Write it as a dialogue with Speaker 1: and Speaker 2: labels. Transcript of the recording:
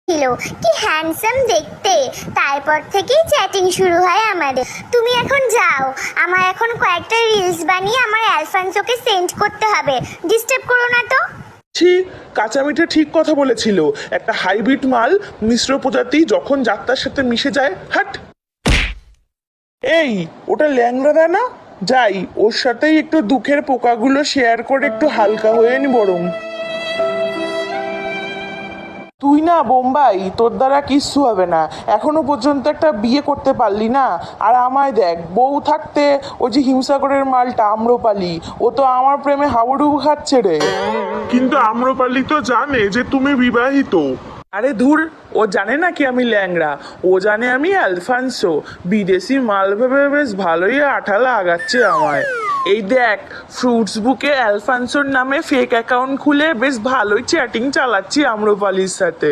Speaker 1: ছিল, কি হ্যান্ডসাম দেখতে। তারপর থেকেই চ্যাটিং শুরু হয় আমাদের। তুমি এখন যাও, আমার এখন কয়েকটা রিলস বানিয়ে আমার অ্যালফানসোকে সেন্ড করতে হবে। ডিস্টার্ব করো না তো।
Speaker 2: ছি, কাঁচা মিঠে ঠিক কথা বলেছিল। একটা হাইব্রিড মাল, মিশ্র প্রজাতি যখন যাত্রার সাথে মিশে যায়, হাট। এই, ওটা ল্যাংড়া দা না? যাই, ওর সাথেই একটু দুঃখের পোকাগুলো শেয়ার করে একটু হালকা হয়ে নি বরং। তুই না বোম্বাই, তোর দ্বারা কিচ্ছু হবে না। এখনো পর্যন্ত একটা বিয়ে করতে পারলি না। আর আমায় দেখ, বউ থাকতে ওই যে হিমসাগরের মালটা আম্রপালি, ও তো আমার প্রেমে হাবুডুবু খাচ্ছে রে।
Speaker 3: কিন্তু আম্রপালি তো জানে যে তুমি বিবাহিত।
Speaker 2: আরে ধুর, ও জানে না কি আমি ল্যাংড়া, ও জানে আমি অ্যালফানসো। বিদেশি মাল ভেবে বেশ ভালোই আঠালা আগাচ্ছে আমায়। এই দেখ, ফ্রুটস বুকে অ্যালফানসোর নামে ফেক অ্যাকাউন্ট খুলে বেশ ভালোই চ্যাটিং চালাচ্ছি আম্রপালির সাথে।